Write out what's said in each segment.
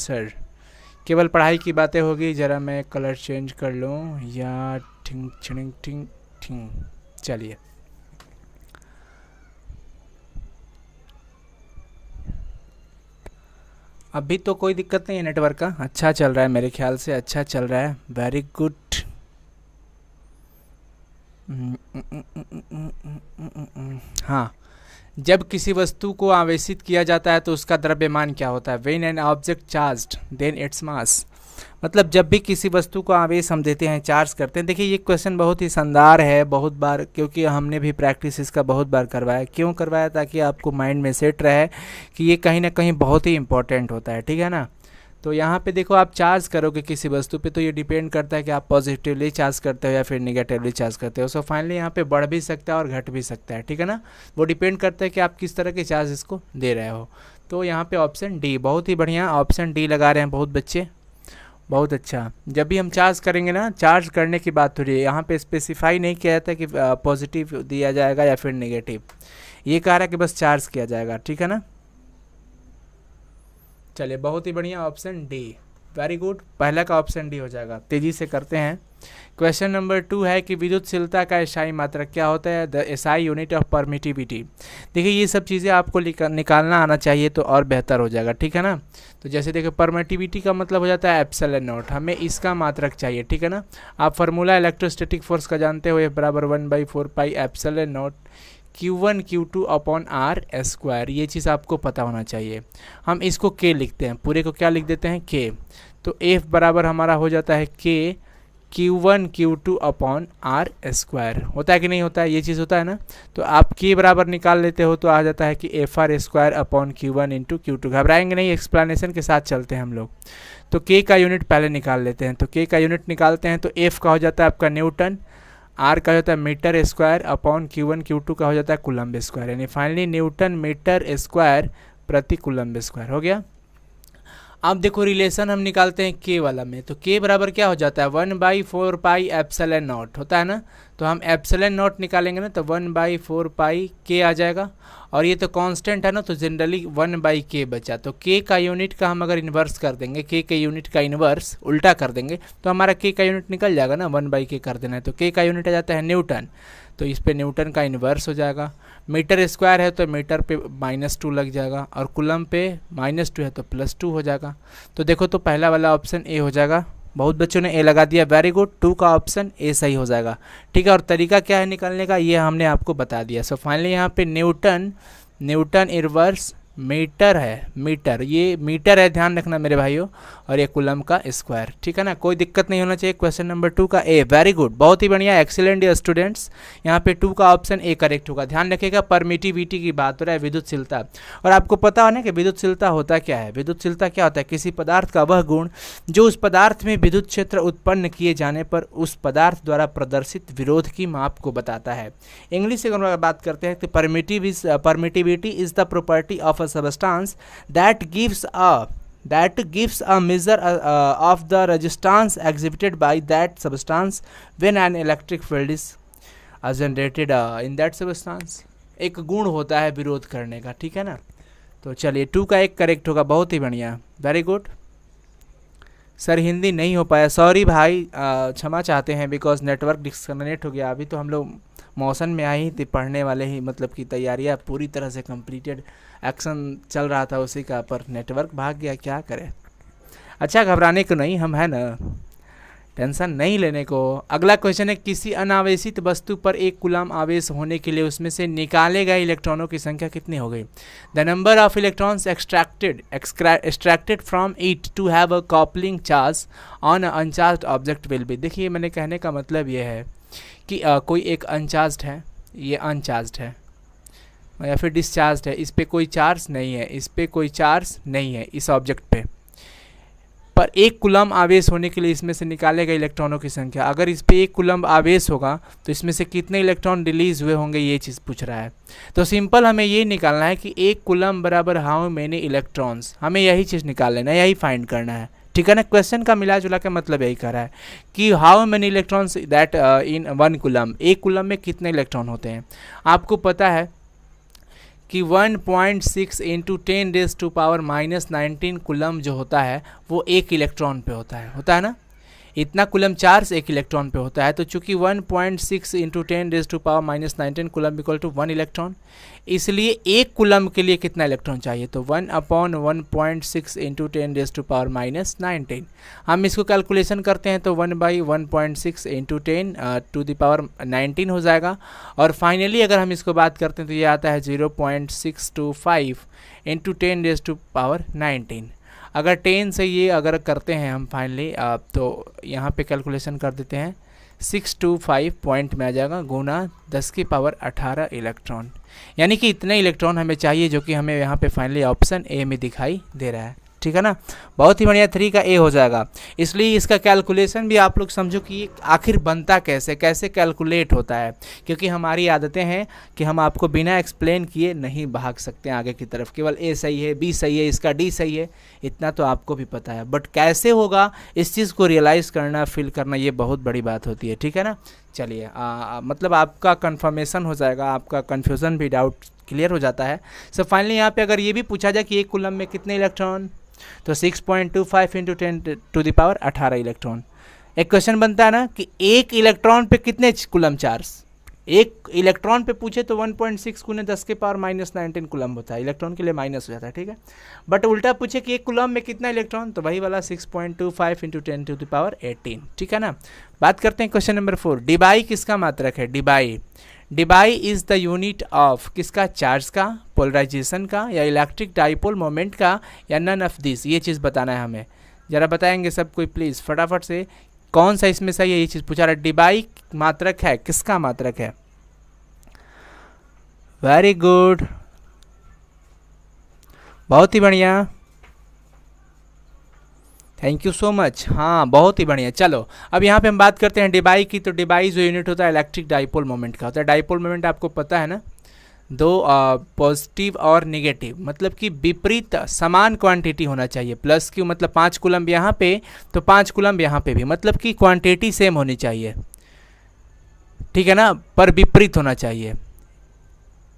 Sir केवल पढ़ाई की बातें होगी। ज़रा मैं कलर चेंज कर लूँ या ठिंग ठिंग ठिंग ठिंग। चलिए अभी तो कोई दिक्कत नहीं है, नेटवर्क का अच्छा चल रहा है, मेरे ख्याल से अच्छा चल रहा है। Very good. हाँ, जब किसी वस्तु को आवेशित किया जाता है तो उसका द्रव्यमान क्या होता है? When an object charged then its mass. मतलब जब भी किसी वस्तु को आवेश हम देते हैं, चार्ज करते हैं। देखिए ये क्वेश्चन बहुत ही शानदार है, बहुत बार, क्योंकि हमने भी प्रैक्टिस इसका बहुत बार करवाया। क्यों करवाया? ताकि आपको माइंड में सेट रहे कि ये कहीं ना कहीं बहुत ही इंपॉर्टेंट होता है, ठीक है ना। तो यहाँ पे देखो, आप चार्ज करोगे किसी वस्तु पे तो ये डिपेंड करता है कि आप पॉजिटिवली चार्ज करते हो या फिर निगेटिवली चार्ज करते हो। सो फाइनली यहाँ पे बढ़ भी सकता है और घट भी सकता है, ठीक है ना। वो डिपेंड करता है कि आप किस तरह के चार्ज इसको दे रहे हो। तो यहाँ पे ऑप्शन डी, बहुत ही बढ़िया, ऑप्शन डी लगा रहे हैं बहुत बच्चे, बहुत अच्छा। जब भी हम चार्ज करेंगे ना, चार्ज करने की बात हो रही है, यहाँ पे स्पेसिफाई नहीं किया जाता कि पॉजिटिव दिया जाएगा या फिर नेगेटिव, ये कह रहा है कि बस चार्ज किया जाएगा, ठीक है ना। चलिए बहुत ही बढ़िया, ऑप्शन डी, वेरी गुड, पहला का ऑप्शन डी हो जाएगा। तेजी से करते हैं। क्वेश्चन नंबर 2 है कि विद्युतशीलता का एसआई मात्रक क्या होता है? The SI unit of permittivity. देखिए ये सब चीज़ें आपको निकालना आना चाहिए तो और बेहतर हो जाएगा, ठीक है ना। तो जैसे देखिए परमिटिविटी का मतलब हो जाता है एप्सिलॉन नॉट, हमें इसका मात्रक चाहिए, ठीक है ना। आप फार्मूला इलेक्ट्रोस्टैटिक फोर्स का जानते हो, F बराबर 1/4 pi epsilon naught Q1 Q2 upon R square, ये चीज़ आपको पता होना चाहिए। हम इसको K लिखते हैं, पूरे को क्या लिख देते हैं? K। तो F बराबर हमारा हो जाता है K Q1 Q2 upon R square, होता है कि नहीं होता है? ये चीज़ होता है ना। तो आप K बराबर निकाल लेते हो तो आ जाता है कि F R square upon Q1 into Q2। घबराएंगे नहीं, एक्सप्लेनेशन के साथ चलते हैं हम लोग। तो K का यूनिट पहले निकाल लेते हैं। तो K का यूनिट निकालते हैं तो F का हो जाता है आपका न्यूटन, आर का होता है metre square upon Q1 Q2 का हो जाता है कूलम्ब स्क्वायर, यानी फाइनली न्यूटन मीटर स्क्वायर प्रति कूलम्ब स्क्वायर हो गया। अब देखो रिलेशन हम निकालते हैं के वाला में, तो के बराबर क्या हो जाता है? 1/4 पाई एप्सिलॉन नॉट होता है ना। तो हम एप्सिलॉन नॉट निकालेंगे ना तो 1/4 पाई के आ जाएगा, और ये तो कांस्टेंट है ना, तो जनरली 1/k बचा। तो के का यूनिट का हम अगर इन्वर्स कर देंगे, के के यूनिट का इन्वर्स उल्टा कर देंगे तो हमारा के का यूनिट निकल जाएगा ना, 1/k कर देना है। तो के का यूनिट आ जाता है न्यूटन, तो इस पे न्यूटन का इन्वर्स हो जाएगा। मीटर स्क्वायर है तो मीटर पे -2 लग जाएगा, और कूलम पे -2 है तो +2 हो जाएगा। तो देखो तो पहला वाला ऑप्शन ए हो जाएगा। बहुत बच्चों ने ए लगा दिया, वेरी गुड, 2 का ऑप्शन ए सही हो जाएगा, ठीक है। और तरीका क्या है निकालने का, ये हमने आपको बता दिया। सो फाइनली यहाँ पे न्यूटन इन्वर्स मीटर है, मीटर, ये मीटर है, ध्यान रखना मेरे भाइयों, और ये कूलम का स्क्वायर, ठीक है ना। कोई दिक्कत नहीं होना चाहिए। क्वेश्चन नंबर 2 का ए, वेरी गुड, बहुत ही बढ़िया, एक्सीलेंट स्टूडेंट्स। यहाँ पे 2 का ऑप्शन ए करेक्ट होगा। ध्यान रखिएगा, परमिटिविटी की बात हो रहा है, विद्युतशीलता। और आपको पता हो ना कि विद्युतशीलता होता क्या है? विद्युतशीलता क्या होता है? किसी पदार्थ का वह गुण जो उस पदार्थ में विद्युत क्षेत्र उत्पन्न किए जाने पर उस पदार्थ द्वारा प्रदर्शित विरोध की माप को बताता है। इंग्लिश से अगर बात करते हैं तो permittivity is the property of substance that gives a measure of the resistance exhibited by that substance when an electric field is generated in that substance। एक गुण होता है विरोध करने का, ठीक है ना। तो चलिए 2 का एक करेक्ट होगा, बहुत ही बढ़िया, वेरी गुड। सर हिंदी नहीं हो पाया, सॉरी भाई, क्षमा चाहते हैं, बिकॉज नेटवर्क डिस्कनेक्ट हो गया। अभी तो हम लोग मौसम में आई थी पढ़ने वाले ही, मतलब कि तैयारियां पूरी तरह से कंप्लीटेड, एक्शन चल रहा था उसी का, पर नेटवर्क भाग गया, क्या करें। अच्छा घबराने को नहीं, हम है ना, टेंशन नहीं लेने को। अगला क्वेश्चन है, किसी अनावेशित वस्तु पर 1 कूलम आवेश होने के लिए उसमें से निकाले गए इलेक्ट्रॉनों की संख्या कितनी हो गई? The number of electrons extracted from it to have a coupling charge on a uncharged object will be. देखिए मैंने कहने का मतलब ये है कि कोई एक अनचार्ज्ड है, ये अनचार्ज्ड है या फिर डिस्चार्ज्ड है, इस पर कोई चार्ज नहीं है, इस पर कोई चार्ज नहीं है इस ऑब्जेक्ट पे, पर 1 कूलम आवेश होने के लिए इसमें से निकाले गए इलेक्ट्रॉनों की संख्या। अगर इस पे 1 कूलम आवेश होगा तो इसमें से कितने इलेक्ट्रॉन रिलीज हुए होंगे, ये चीज़ पूछ रहा है। तो सिंपल हमें ये निकालना है कि 1 कूलम बराबर हाउ मेनी इलेक्ट्रॉन्स, हमें यही चीज़ निकाल लेना है, यही फाइंड करना है, ठीक है ना। क्वेश्चन का मिला जुला का मतलब यही कर रहा है कि how many electrons that in 1 coulomb, 1 coulomb में कितने इलेक्ट्रॉन होते हैं। आपको पता है कि 1.6 इंटू 10⁻⁻19 कूलम जो होता है वो एक इलेक्ट्रॉन पे होता है ना, इतना कूलम चार्ज एक इलेक्ट्रॉन पे होता है। तो चूंकि 1.6 into 10⁻⁻19 coulomb equal to 1 electron, इसलिए एक कूलम के लिए कितना इलेक्ट्रॉन चाहिए, तो 1/1.6 इंटू 10⁻⁻19। हम इसको कैलकुलेशन करते हैं तो 1/1.6 इंटू 10⁻19 हो जाएगा। और फाइनली अगर हम इसको बात करते हैं तो ये आता है 0.625 इंटू 10⁻19। अगर 10 से ये अगर करते हैं हम फाइनली तो यहाँ पे कैलकुलेशन कर देते हैं 625 पॉइंट में आ जाएगा गुना 10⁻18 इलेक्ट्रॉन, यानी कि इतने इलेक्ट्रॉन हमें चाहिए जो कि हमें यहाँ पे फाइनली ऑप्शन ए में दिखाई दे रहा है। ठीक है ना, बहुत ही बढ़िया, 3 का ए हो जाएगा। इसलिए इसका कैलकुलेशन भी आप लोग समझो कि आखिर बनता कैसे कैलकुलेट होता है, क्योंकि हमारी आदतें हैं कि हम आपको बिना एक्सप्लेन किए नहीं भाग सकते आगे की तरफ। केवल ए सही है, बी सही है, इसका डी सही है, इतना तो आपको भी पता है, बट कैसे होगा इस चीज़ को रियलाइज़ करना, फील करना, ये बहुत बड़ी बात होती है। ठीक है ना, चलिए मतलब आपका कन्फर्मेशन हो जाएगा, आपका कन्फ्यूज़न भी, डाउट क्लियर हो जाता है। सो फाइनली यहाँ पे अगर ये भी पूछा जाए कि एक कूलम में कितने इलेक्ट्रॉन, तो 6.25 इंटू 10⁻18 इलेक्ट्रॉन। एक क्वेश्चन बनता है ना कि एक इलेक्ट्रॉन पे कितने कूलम चार्ज, एक इलेक्ट्रॉन पे पूछे तो 1.6 गुने 10⁻⁻19 कूलम होता है, इलेक्ट्रॉन के लिए माइनस हो जाता है। ठीक है, बट उल्टा पूछे कि एक कूलम में कितना इलेक्ट्रॉन, तो वही वाला 6.25 इंटू 10⁻18। ठीक है ना। बात करते हैं क्वेश्चन नंबर 4। डिबाई किसका मात्रक है, debye is the unit of किसका, चार्ज का, पोलराइजेशन का, या इलेक्ट्रिक डाइपोल मोमेंट का, या नन ऑफ दिस, ये चीज़ बताना है हमें। ज़रा बताएंगे सब कोई प्लीज़ फटाफट से, कौन सा इसमें सही है, ये चीज़ पूछा रहा है। डिबाई मात्रक है, किसका मात्रक है, वेरी गुड, बहुत ही बढ़िया, थैंक यू सो मच, हाँ बहुत ही बढ़िया। चलो अब यहाँ पे हम बात करते हैं डिबाई की। तो डिबाई जो यूनिट होता है इलेक्ट्रिक डाइपोल मोमेंट का होता है। डाइपोल मोमेंट आपको पता है ना, दो पॉजिटिव और नेगेटिव, मतलब कि विपरीत समान क्वांटिटी होना चाहिए। प्लस क्यू मतलब 5 कूलम यहाँ पे तो 5 कूलम यहाँ पे भी, मतलब कि क्वांटिटी सेम होनी चाहिए। ठीक है ना, पर विपरीत होना चाहिए,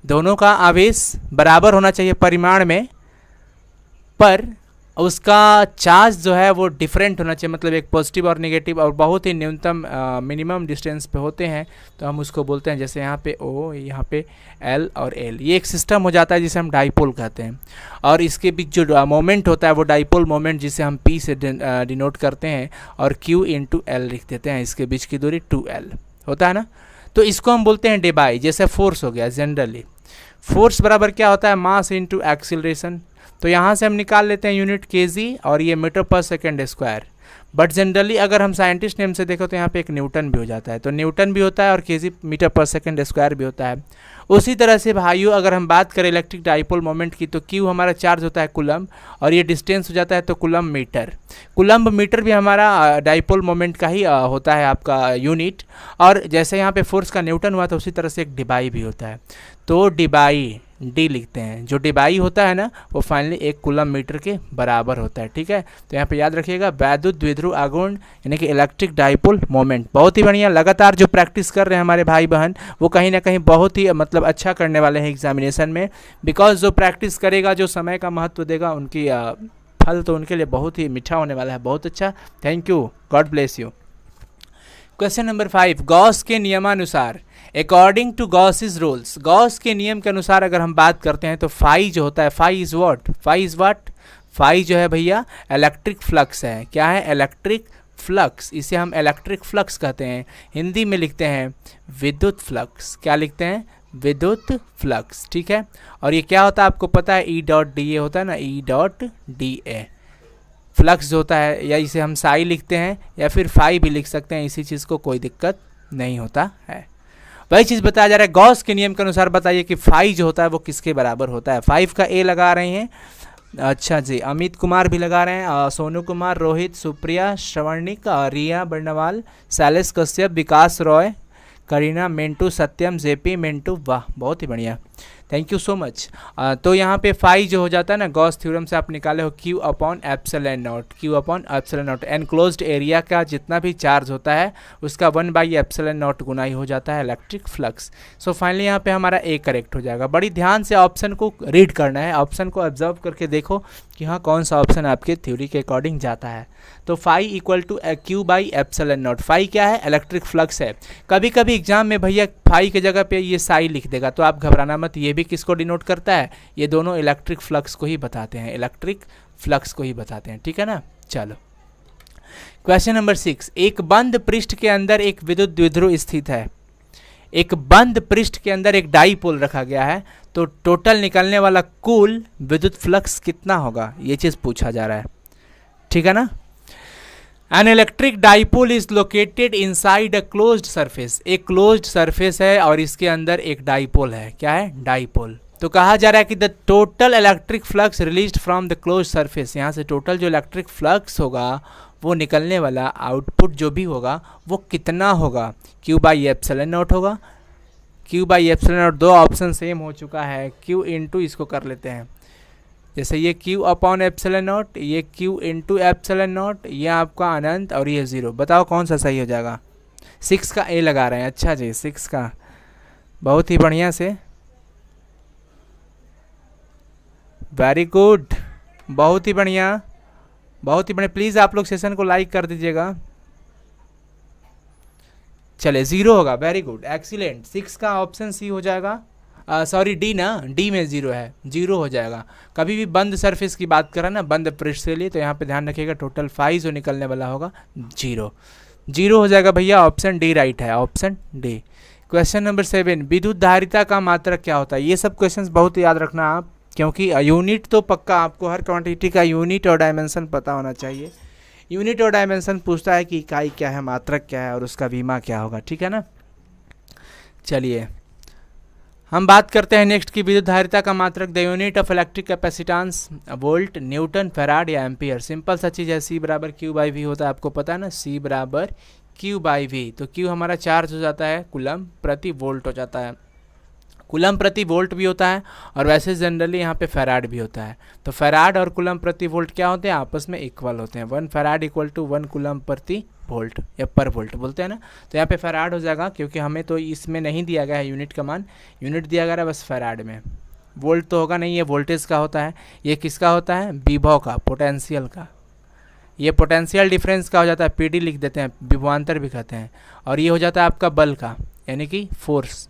दोनों का आवेश बराबर होना चाहिए परिमाण में, पर उसका चार्ज जो है वो डिफरेंट होना चाहिए, मतलब एक पॉजिटिव और नेगेटिव, और बहुत ही न्यूनतम मिनिमम डिस्टेंस पे होते हैं, तो हम उसको बोलते हैं, जैसे यहाँ पे O, यहाँ पे L और L, ये एक सिस्टम हो जाता है जिसे हम डाइपोल कहते हैं। और इसके बीच जो मोमेंट होता है वो डाइपोल मोमेंट, जिसे हम P से डिनोट करते हैं, और Q इंटू L लिख देते हैं, इसके बीच की दूरी 2L होता है ना। तो इसको हम बोलते हैं डिबाई। जैसे फोर्स हो गया, जनरली फोर्स बराबर क्या होता है, मास इंटू एक्सीलरेशन। तो यहाँ से हम निकाल लेते हैं यूनिट केजी, और ये मीटर पर सेकेंड स्क्वायर। बट जनरली अगर हम साइंटिस्ट नेम से देखो तो यहाँ पे एक न्यूटन भी हो जाता है, तो न्यूटन भी होता है और केजी मीटर पर सेकेंड स्क्वायर भी होता है। उसी तरह से भाइयों अगर हम बात करें इलेक्ट्रिक डाइपोल मोमेंट की, तो क्यू हमारा चार्ज होता है कूलम, और ये डिस्टेंस हो जाता है तो कूलम मीटर। कूलम मीटर भी हमारा डाइपोल मोमेंट का ही होता है आपका यूनिट। और जैसे यहाँ पे फोर्स का न्यूटन हुआ तो उसी तरह से एक डिबाई भी होता है, तो डिबाई डी लिखते हैं। जो डिबाई होता है ना वो फाइनली 1 कूलम मीटर के बराबर होता है। ठीक है, तो यहाँ पे याद रखिएगा, वैद्युत द्विध्रुव आघूर्ण यानी कि इलेक्ट्रिक डाइपोल मोमेंट। बहुत ही बढ़िया, लगातार जो प्रैक्टिस कर रहे हैं हमारे भाई बहन वो कहीं ना कहीं बहुत ही मतलब अच्छा करने वाले हैं एग्जामिनेशन में, बिकॉज जो प्रैक्टिस करेगा, जो समय का महत्व देगा, उनकी फल तो उनके लिए बहुत ही मीठा होने वाला है। बहुत अच्छा, thank you, God bless you. Question number 5, Gauss के नियमानुसार, अकॉर्डिंग टू गॉसिस रूल्स, गॉस के नियम के अनुसार अगर हम बात करते हैं तो फाई जो होता है, फाई इज व्हाट, फाई जो है भैया इलेक्ट्रिक फ्लक्स है। क्या है, इलेक्ट्रिक फ्लक्स, इसे हम इलेक्ट्रिक फ्लक्स कहते हैं। हिंदी में लिखते हैं विद्युत फ्लक्स। क्या लिखते हैं, विद्युत फ्लक्स। ठीक है, और ये क्या होता है आपको पता है, E.dA होता है ना, E.dA फ्लक्स जो होता है, या इसे हम साई लिखते हैं या फिर फाई भी लिख सकते हैं, इसी चीज़ को कोई दिक्कत नहीं होता है। वही चीज़ बताया जा रहा है, गॉस के नियम के अनुसार बताइए कि फाई जो होता है वो किसके बराबर होता है। 5 का ए लगा रहे हैं, अच्छा जी, अमित कुमार भी लगा रहे हैं, सोनू कुमार, रोहित, सुप्रिया, श्रवणिक, रिया बर्नवाल, शैलेश कश्यप, विकास रॉय, करीना, मिंटू, सत्यम, जेपी, मिंटू, वाह बहुत ही बढ़िया, थैंक यू सो मच। तो यहाँ पे फाई जो हो जाता है ना, गॉस थ्योरम से आप निकाले हो Q upon epsilon not, Q upon epsilon not, enclosed area का जितना भी चार्ज होता है उसका 1/एप्सिलॉन नॉट गुना ही हो जाता है इलेक्ट्रिक फ्लक्स। सो फाइनली यहाँ पे हमारा ए करेक्ट हो जाएगा। बड़ी ध्यान से ऑप्शन को रीड करना है, ऑप्शन को ऑब्जर्व करके देखो कि हाँ कौन सा ऑप्शन आपके थ्योरी के अकॉर्डिंग जाता है। तो phi equal to epsilon naught, phi क्या है, इलेक्ट्रिक फ्लक्स है। कभी कभी एग्जाम में भैया फाई की जगह पे ये साई लिख देगा, तो आप घबराना मत, ये भी किसको डिनोट करता है, ये दोनों इलेक्ट्रिक फ्लक्स को ही बताते हैं, इलेक्ट्रिक फ्लक्स को ही बताते हैं, ठीक है ना। चलो क्वेश्चन नंबर 6, एक बंद पृष्ठ के अंदर एक विद्युत द्विध्रुव स्थित है। एक बंद पृष्ठ के अंदर एक डाईपोल रखा गया है, तो टोटल निकलने वाला कुल विद्युत फ्लक्स कितना होगा, ये चीज पूछा जा रहा है, ठीक है ना। An electric dipole is located inside a closed surface, एक क्लोज्ड सरफेस है और इसके अंदर एक डाईपोल है, क्या है, डाईपोल। तो कहा जा रहा है कि the total electric flux released from the closed surface, यहाँ से टोटल जो इलेक्ट्रिक फ्लक्स होगा वो निकलने वाला आउटपुट जो भी होगा वो कितना होगा, Q/एप्सिलॉन नॉट होगा। Q/एप्सिलॉन नॉट, दो ऑप्शन सेम हो चुका है, Q इंटू इसको कर लेते हैं, जैसे ये Q अपॉन एप्सिलॉन नॉट, ये Q इंटू एप्सिलॉन नॉट, ये आपका अनंत और ये 0। बताओ कौन सा सही हो जाएगा। 6 का ए लगा रहे हैं, अच्छा जी 6 का, बहुत ही बढ़िया से, वेरी गुड, बहुत ही बढ़िया, बहुत ही बढ़िया। प्लीज़ आप लोग सेशन को लाइक कर दीजिएगा। चले 0 होगा, वेरी गुड, एक्सीलेंट। 6 का ऑप्शन सी हो जाएगा, सॉरी डी ना, डी में 0 है, 0 हो जाएगा। कभी भी बंद सरफेस की बात करें ना, बंद पृष्ठ के लिए, तो यहाँ पे ध्यान रखिएगा टोटल फाई जो निकलने वाला होगा 0 हो जाएगा भैया, ऑप्शन डी राइट है, ऑप्शन डी। क्वेश्चन नंबर 7, विद्युत धारिता का मात्रक क्या होता है। ये सब क्वेश्चंस बहुत याद रखना आप, क्योंकि यूनिट तो पक्का आपको हर क्वांटिटी का यूनिट और डायमेंशन पता होना चाहिए। यूनिट और डायमेंशन पूछता है कि इकाई क्या है, मात्रक क्या है और उसका विमा क्या होगा, ठीक है ना। चलिए हम बात करते हैं नेक्स्ट की विद्युत धारिता का मात्रक, the unit of electric capacitance volt, Newton, farad या एम्पियर। सिंपल सा चीज़ है, C/Q/V होता है, आपको पता है ना, C/Q/V। तो Q हमारा चार्ज हो जाता है, कूलम प्रति वोल्ट हो जाता है, कूलम प्रति वोल्ट भी होता है, और वैसे जनरली यहाँ पे फैराड भी होता है। तो फैराड और कूलम प्रति वोल्ट क्या होते हैं, आपस में इक्वल होते हैं, 1 फैराड इक्वल टू 1 कूलम प्रति वोल्ट या पर वोल्ट बोलते हैं ना। तो यहाँ पे फैराड हो जाएगा, क्योंकि हमें तो इसमें नहीं दिया गया है यूनिट का मान, यूनिट दिया गया है बस फैराड में, वोल्ट तो होगा नहीं, ये वोल्टेज का होता है। ये किसका होता है, विभव का, पोटेंशियल का। ये पोटेंशियल डिफरेंस का हो जाता है, PD लिख देते हैं, विभवांतर भी कहते हैं। और ये हो जाता है आपका बल का, यानी कि फोर्स,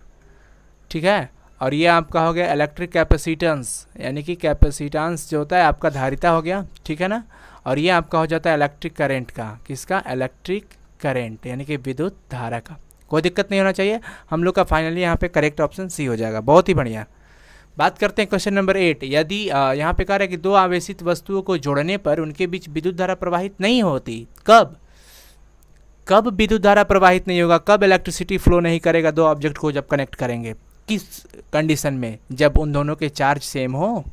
ठीक है। और ये आपका हो गया इलेक्ट्रिक कैपेसिटेंस, यानी कि कैपेसिटेंस जो होता है आपका धारिता हो गया, ठीक है ना। और ये आपका हो जाता है इलेक्ट्रिक करंट का, किसका, इलेक्ट्रिक करंट, यानी कि विद्युत धारा का। कोई दिक्कत नहीं होना चाहिए, हम लोग का फाइनली यहाँ पे करेक्ट ऑप्शन सी हो जाएगा, बहुत ही बढ़िया। बात करते हैं क्वेश्चन नंबर 8, यदि यहाँ पे कह रहा है कि दो आवेशित वस्तुओं को जोड़ने पर उनके बीच विद्युत धारा प्रवाहित नहीं होती, कब कब विद्युत धारा प्रवाहित नहीं होगा, कब इलेक्ट्रिसिटी फ्लो नहीं करेगा दो ऑब्जेक्ट को जब कनेक्ट करेंगे, किस कंडीशन में, जब उन दोनों के चार्ज सेम हो,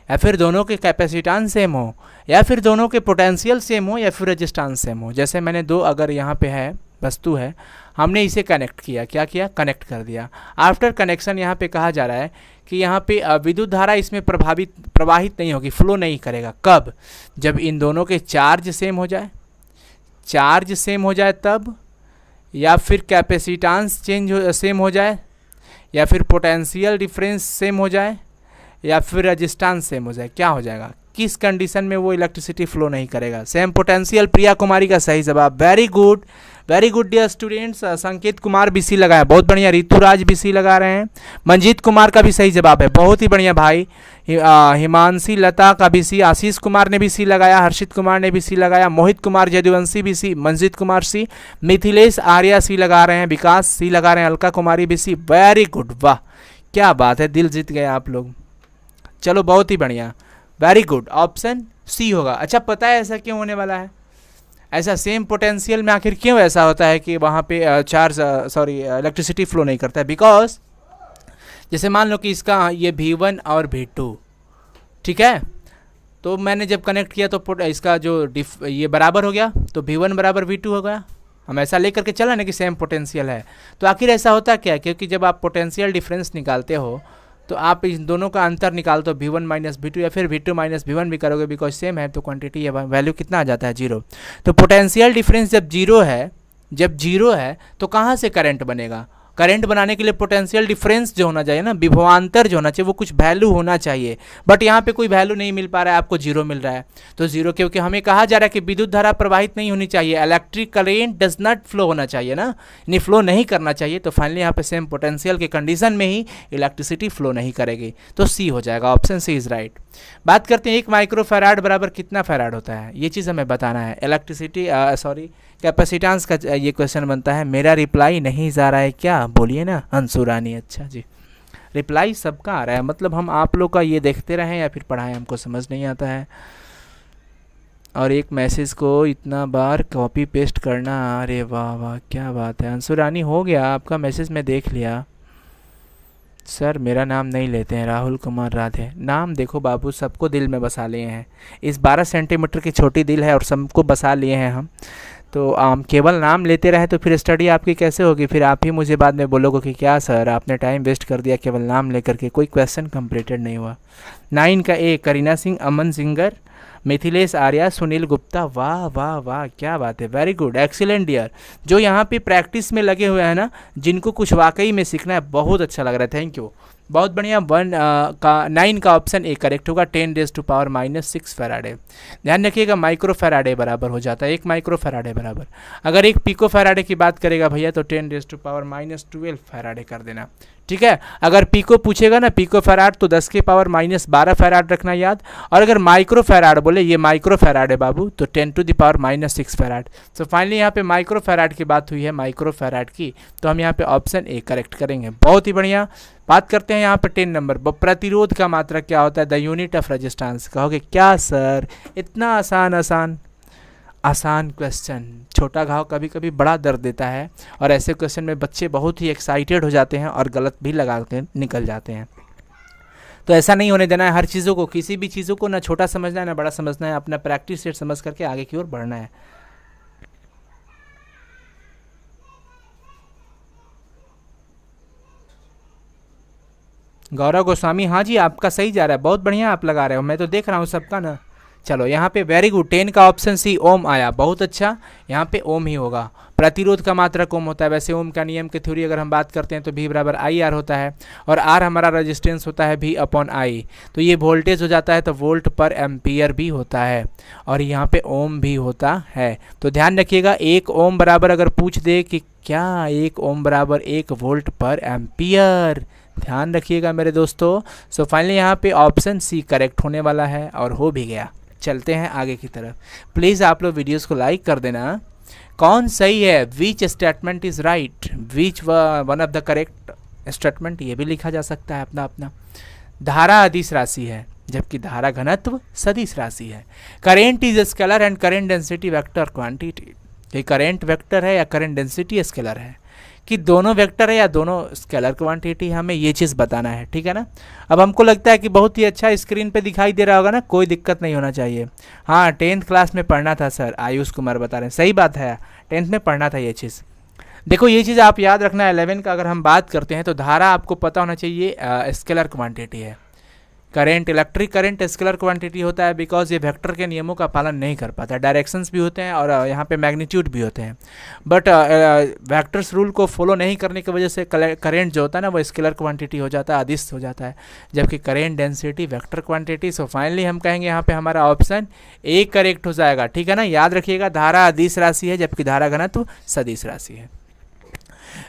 या फिर दोनों के कैपेसिटेंस सेम हो, या फिर दोनों के पोटेंशियल सेम हो, या फिर रेजिस्टेंस सेम हो। जैसे मैंने दो, अगर यहाँ पे है वस्तु है, हमने इसे कनेक्ट किया, क्या किया, कनेक्ट कर दिया। आफ्टर कनेक्शन यहाँ पे कहा जा रहा है कि यहाँ पे विद्युत धारा इसमें प्रवाहित नहीं होगी, फ्लो नहीं करेगा, कब, जब इन दोनों के चार्ज सेम हो जाए, चार्ज सेम हो जाए तब, या फिर कैपेसिटेंस सेम हो जाए, या फिर पोटेंशियल डिफरेंस सेम हो जाए, या फिर रेजिस्टेंस सेम हो जाए। क्या हो जाएगा, किस कंडीशन में वो इलेक्ट्रिसिटी फ्लो नहीं करेगा, सेम पोटेंशियल। प्रिया कुमारी का सही जवाब, वेरी गुड डियर स्टूडेंट्स। संकेत कुमार भी सी लगाया, बहुत बढ़िया। ऋतुराज भी सी लगा रहे हैं। मंजीत कुमार का भी सही जवाब है, बहुत ही बढ़िया भाई। हिमांशी लता का भी सी, आशीष कुमार ने भी सी लगाया, हर्षित कुमार ने भी सी लगाया, मोहित कुमार जदुवंशी भी सी, मंजीत कुमार सी, मिथिलेश आर्या सी लगा रहे हैं, विकास सी लगा रहे हैं, अलका कुमारी भी सी। वेरी गुड, वाह क्या बात है, दिल जीत गए आप लोग। चलो बहुत ही बढ़िया, वेरी गुड, ऑप्शन सी होगा। अच्छा पता है ऐसा क्यों होने वाला है, ऐसा सेम पोटेंशियल में आखिर क्यों ऐसा होता है कि वहाँ पे इलेक्ट्रिसिटी फ्लो नहीं करता है, बिकॉज जैसे मान लो कि इसका ये V1 और V2, ठीक है, तो मैंने जब कनेक्ट किया तो इसका जो ये बराबर हो गया, तो V1 बराबर V2 हो गया। हम ऐसा लेकर के चला ना कि सेम पोटेंशियल है, तो आखिर ऐसा होता क्या है, क्योंकि जब आप पोटेंशियल डिफरेंस निकालते हो तो आप इन दोनों का अंतर निकाल दो V1 माइनस V2 या फिर V2 माइनस V1 भी करोगे, बिकॉज सेम है, तो क्वांटिटी या वैल्यू कितना आ जाता है 0। तो पोटेंशियल डिफरेंस जब जीरो है तो कहाँ से करंट बनेगा? करंट बनाने के लिए पोटेंशियल डिफरेंस जो होना चाहिए ना, विभवांतर जो होना चाहिए, वो कुछ वैल्यू होना चाहिए, बट यहाँ पे कोई वैल्यू नहीं मिल पा रहा है, आपको जीरो मिल रहा है। तो जीरो क्योंकि हमें कहा जा रहा है कि विद्युत धारा प्रवाहित नहीं होनी चाहिए, electric current does not flow होना चाहिए ना, यानी फ्लो नहीं करना चाहिए। तो फाइनली यहाँ पे सेम पोटेंशियल के कंडीशन में ही इलेक्ट्रिसिटी फ्लो नहीं करेगी, तो सी हो जाएगा, ऑप्शन सी इज राइट। बात करते हैं 1 माइक्रोफैराड बराबर कितना फैराड होता है, ये चीज़ हमें बताना है। इलेक्ट्रिसिटी कैपेसिटेंस का ये क्वेश्चन बनता है। मेरा रिप्लाई नहीं जा रहा है क्या? बोलिए ना अंशु रानी। अच्छा जी, रिप्लाई सबका आ रहा है, मतलब हम आप लोग का ये देखते रहें या फिर पढ़ाएं, हमको समझ नहीं आता है। और एक मैसेज को इतना बार कॉपी पेस्ट करना, अरे वाह वाह क्या बात है। अंशु रानी हो गया आपका मैसेज, मैं देख लिया। सर मेरा नाम नहीं लेते हैं, राहुल कुमार राधे। नाम देखो बाबू, सबको दिल में बसा लिए हैं, इस 12 सेंटीमीटर की छोटी दिल है और सबको बसा लिए हैं हम। तो केवल नाम लेते रहे तो फिर स्टडी आपकी कैसे होगी? फिर आप ही मुझे बाद में बोलोगे कि क्या सर आपने टाइम वेस्ट कर दिया केवल नाम लेकर के, कोई क्वेश्चन कंप्लीटेड नहीं हुआ। 9 का ए, करीना सिंह, अमन सिंगर, मिथिलेश आर्या, सुनील गुप्ता। वाह वाह वाह क्या बात है, वेरी गुड, एक्सीलेंट डियर। जो यहाँ पे प्रैक्टिस में लगे हुए हैं ना, जिनको कुछ वाकई में सीखना है, बहुत अच्छा लग रहा है, थैंक यू, बहुत बढ़िया। 9 का ऑप्शन ए करेक्ट होगा, 10⁻⁻⁶ फैराडे। ध्यान रखिएगा माइक्रो फैराडे बराबर हो जाता है 1 माइक्रो फैराडे बराबर। अगर 1 पिको फैराडे की बात करेगा भैया तो 10⁻⁻12 फैराडे कर देना, ठीक है। अगर पिको पूछेगा ना, पिको फैराड, तो 10⁻12 फैराड रखना याद। और अगर माइक्रो फैराड बोले, ये माइक्रो फैराड है बाबू, तो 10⁻⁻6 फैराड। सो फाइनली यहाँ पे माइक्रो फैराड की बात हुई है, माइक्रो फैराड की, तो हम यहाँ पे ऑप्शन ए करेक्ट करेंगे। बहुत ही बढ़िया। बात करते हैं यहाँ पे 10 नंबर, प्रतिरोध का मात्रा क्या होता है? The unit of resistance. कहोगे क्या सर इतना आसान क्वेश्चन? छोटा घाव कभी कभी बड़ा दर्द देता है, और ऐसे क्वेश्चन में बच्चे बहुत ही एक्साइटेड हो जाते हैं और गलत भी लगा के निकल जाते हैं। तो ऐसा नहीं होने देना है, हर चीज़ों को, किसी भी चीज़ों को ना छोटा समझना है ना बड़ा समझना है, अपना प्रैक्टिस सेट समझ करके आगे की ओर बढ़ना है। गौरव गोस्वामी, हाँ जी आपका सही जा रहा है, बहुत बढ़िया आप लगा रहे हो, मैं तो देख रहा हूँ सबका ना। चलो यहाँ पे वेरी गुड, 10 का ऑप्शन सी ओम आया, बहुत अच्छा, यहाँ पे ओम ही होगा। प्रतिरोध का मात्रक ओम होता है। वैसे ओम का नियम की थ्योरी अगर हम बात करते हैं तो V बराबर IR होता है, और R हमारा रेजिस्टेंस होता है V/I। तो ये वोल्टेज हो जाता है, तो वोल्ट पर एम्पियर भी होता है, और यहाँ पे ओम भी होता है। तो ध्यान रखिएगा 1 ओम बराबर अगर पूछ दे कि क्या 1 ओम बराबर 1 वोल्ट पर एम्पियर, ध्यान रखिएगा मेरे दोस्तों। सो फाइनली यहाँ पे ऑप्शन सी करेक्ट होने वाला है, और हो भी गया। चलते हैं आगे की तरफ। प्लीज़ आप लोग वीडियोस को लाइक कर देना। कौन सही है? Which statement is right, which one of the correct statement, ये भी लिखा जा सकता है अपना अपना। धारा अदिश राशि है, जबकि धारा घनत्व सदिश राशि है। Current is scalar and current density vector quantity. ये करेंट वेक्टर है या करेंट डेंसिटी स्केलर है, कि दोनों वेक्टर है या दोनों स्केलर क्वांटिटी, हमें ये चीज़ बताना है, ठीक है ना। अब हमको लगता है कि बहुत ही अच्छा स्क्रीन पे दिखाई दे रहा होगा ना, कोई दिक्कत नहीं होना चाहिए। हाँ 10th क्लास में पढ़ना था सर, आयुष कुमार बता रहे हैं, सही बात है, 10th में पढ़ना था ये चीज़। देखो ये चीज़ आप याद रखना, 11 का अगर हम बात करते हैं तो धारा आपको पता होना चाहिए स्केलर क्वांटिटी है। Current, electric current scalar quantity होता है, बिकॉज ये वेक्टर के नियमों का पालन नहीं कर पाता। डायरेक्शंस भी होते हैं और यहाँ पे मैग्नीट्यूड भी होते हैं, बट वेक्टर्स रूल को फॉलो नहीं करने की वजह से करेंट जो होता है ना वो स्केलर क्वांटिटी हो जाता है, अदिश हो जाता है, जबकि current density vector quantity. So finally हम कहेंगे यहाँ पे हमारा ऑप्शन ए करेक्ट हो जाएगा, ठीक है ना। याद रखिएगा धारा अदिश राशि है, जबकि धारा घनत्व सदिश राशि है।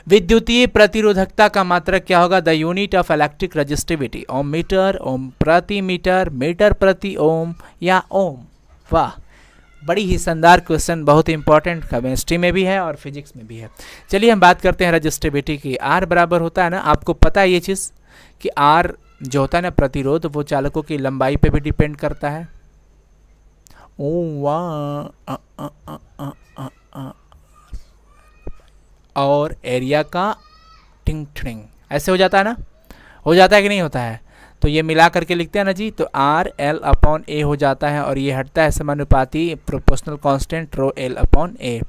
विद्युतीय प्रतिरोधकता का मात्रक क्या होगा? The unit of electric resistivity, ohm metre, ohm प्रति मीटर, मीटर प्रति ओम, या ओम। वाह, बड़ी ही शानदार क्वेश्चन, बहुत इंपॉर्टेंट, केमिस्ट्री में भी है और फिजिक्स में भी है। चलिए हम बात करते हैं रजिस्टिविटी की। आर बराबर होता है ना, आपको पता है ये चीज़ कि आर जो होता है ना प्रतिरोध, वो चालकों की लंबाई पे भी डिपेंड करता है। ओ वाह, और एरिया का टिंग टिंग ऐसे हो जाता है ना, हो जाता है कि नहीं होता है? तो ये मिला करके लिखते हैं ना जी, तो आर एल अपॉन ए हो जाता है, और ये हटता है समानुपाती proportional constant rho L upon A.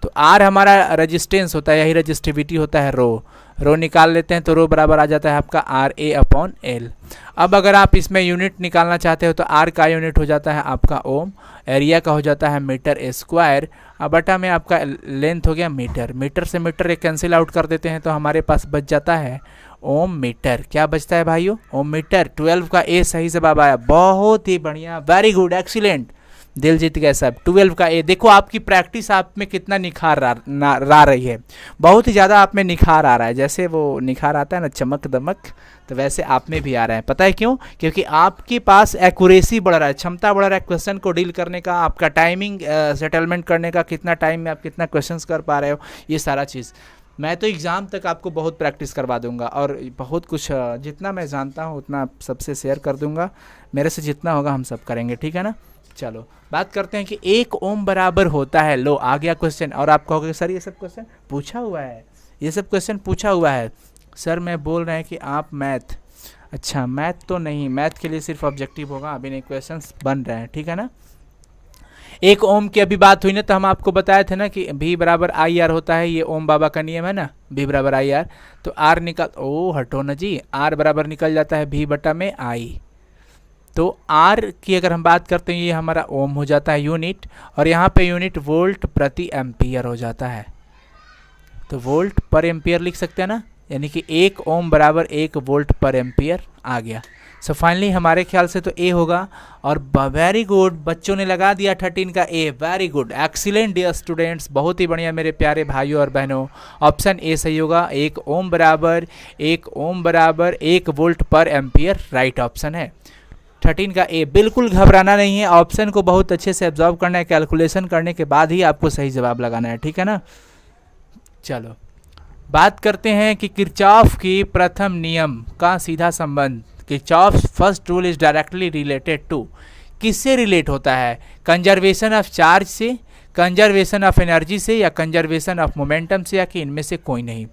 तो आर हमारा रेजिस्टेंस होता है, यही रेजिस्टिविटी होता है रो। रो निकाल लेते हैं तो रो बराबर आ जाता है आपका आर ए अपॉन एल। अब अगर आप इसमें यूनिट निकालना चाहते हो तो आर का यूनिट हो जाता है आपका ओम, एरिया का हो जाता है मीटर स्क्वायर, अब बटा में आपका लेंथ हो गया मीटर, मीटर से मीटर एक कैंसिल आउट कर देते हैं तो हमारे पास बच जाता है ओम मीटर। क्या बचता है भाइयों? ओम मीटर। 12 का ए सही जवाब आया, बहुत ही बढ़िया, वेरी गुड, एक्सीलेंट, दिल जीत गए सब। 12 का ए, देखो आपकी प्रैक्टिस आप में कितना निखार ला रही है, बहुत ही ज़्यादा आप में निखार आ रहा है, जैसे वो निखार आता है ना चमक दमक, तो वैसे आप में भी आ रहा है। पता है क्यों? क्योंकि आपके पास एक्यूरेसी बढ़ रहा है, क्षमता बढ़ रहा है क्वेश्चन को डील करने का, आपका टाइमिंग सेटलमेंट करने का, कितना टाइम में आप कितना क्वेश्चंस कर पा रहे हो, ये सारा चीज़। मैं तो एग्ज़ाम तक आपको बहुत प्रैक्टिस करवा दूंगा और बहुत कुछ जितना मैं जानता हूँ उतना सबसे शेयर कर दूंगा, मेरे से जितना होगा हम सब करेंगे, ठीक है ना। चलो बात करते हैं कि 1 ओम बराबर होता है, लो आ गया क्वेश्चन। और आप कहोगे सर ये सब क्वेश्चन पूछा हुआ है, ये सब क्वेश्चन पूछा हुआ है सर, मैं बोल रहे हैं कि आप मैथ, अच्छा मैथ तो नहीं, मैथ के लिए सिर्फ ऑब्जेक्टिव होगा, अभी नहीं क्वेश्चंस बन रहे हैं, ठीक है ना। 1 ओम की अभी बात हुई ना, तो हम आपको बताए थे ना कि V बराबर आई आर होता है, ये ओम बाबा का नियम है ना, V बराबर आई आर, तो R निकल, ओ हटो ना जी, R बराबर निकल जाता है V बटा में I, तो R की अगर हम बात करते हैं ये हमारा ओम हो जाता है यूनिट, और यहाँ पे यूनिट वोल्ट प्रति एम्पियर हो जाता है, तो वोल्ट पर एम्पियर लिख सकते हैं ना, यानी कि 1 ओम बराबर 1 वोल्ट पर एम्पियर आ गया। सो फाइनली हमारे ख्याल से तो ए होगा, और वेरी गुड, बच्चों ने लगा दिया 13 का A, very good, excellent dear students, बहुत ही बढ़िया मेरे प्यारे भाइयों और बहनों, ऑप्शन ए सही होगा, 1 ओम बराबर 1 वोल्ट पर एम्पियर राइट ऑप्शन है। 13 का ए, बिल्कुल घबराना नहीं है, ऑप्शन को बहुत अच्छे से ऑब्जर्व करना है, कैलकुलेशन करने के बाद ही आपको सही जवाब लगाना है, ठीक है ना। चलो बात करते हैं कि किरचॉफ की प्रथम नियम का सीधा संबंध, Kirchhoff's first rule is directly related to, किससे रिलेट होता है? कंजर्वेशन ऑफ चार्ज से, कंजर्वेशन ऑफ एनर्जी से, या कंजर्वेशन ऑफ मोमेंटम से, या कि इनमें से कोई नहीं।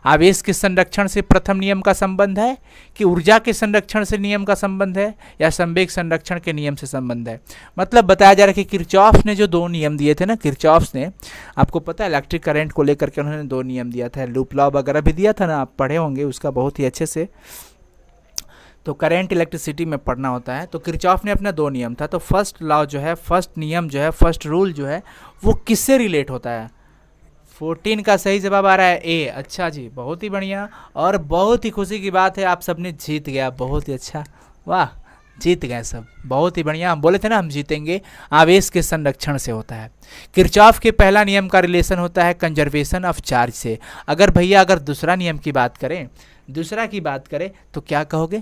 आवेश के संरक्षण से प्रथम नियम का संबंध है, कि ऊर्जा के संरक्षण से नियम का संबंध है, या संवेग संरक्षण के नियम से संबंध है। मतलब बताया जा रहा है कि किरचॉफ ने जो 2 नियम दिए थे ना, किरचॉफ ने, आपको पता है इलेक्ट्रिक करंट को लेकर के उन्होंने 2 नियम दिया था, लूप लॉ वगैरह भी दिया था ना, आप पढ़े होंगे उसका बहुत ही अच्छे से, तो करंट इलेक्ट्रिसिटी में पढ़ना होता है। तो किरचॉफ ने अपना 2 नियम था, तो फर्स्ट लॉ जो है, फर्स्ट नियम जो है, फर्स्ट रूल जो है, वो किससे रिलेट होता है? 14 का सही जवाब आ रहा है ए, अच्छा जी, बहुत ही बढ़िया, और बहुत ही खुशी की बात है आप सबने जीत गया, बहुत ही अच्छा, वाह, जीत गए सब, बहुत ही बढ़िया। हम बोले थे ना हम जीतेंगे, आवेश के संरक्षण से होता है। किरचॉफ के पहला नियम का रिलेशन होता है कंजर्वेशन ऑफ चार्ज से। अगर भैया अगर दूसरा नियम की बात करें, दूसरा की बात करें तो क्या कहोगे?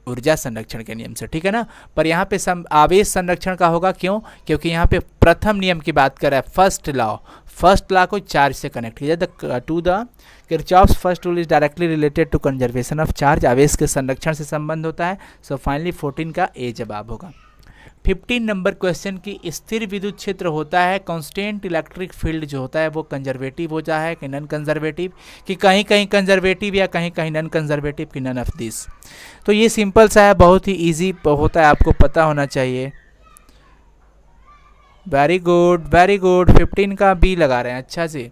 ऊर्जा संरक्षण के नियम से, ठीक है ना। पर यहाँ पे आवेश संरक्षण का होगा, क्यों? क्योंकि यहाँ पे प्रथम नियम की बात कर रहा है, फर्स्ट लॉ को चार्ज से कनेक्ट किया, to the Kirchhoff's first rule is directly related to conservation of charge, आवेश के संरक्षण से संबंध होता है। सो फाइनली 14 का ए जवाब होगा। 15 नंबर क्वेश्चन की स्थिर विद्युत क्षेत्र होता है, कांस्टेंट इलेक्ट्रिक फील्ड जो होता है वो कंजर्वेटिव हो जाए है कि नॉन कंजर्वेटिव, कि कहीं कहीं कंजर्वेटिव या कहीं कहीं नॉन कंजर्वेटिव, कि नन ऑफ दिस। तो ये सिंपल सा है, बहुत ही इजी होता है, आपको पता होना चाहिए। वेरी गुड वेरी गुड, 15 का बी लगा रहे हैं, अच्छा जी।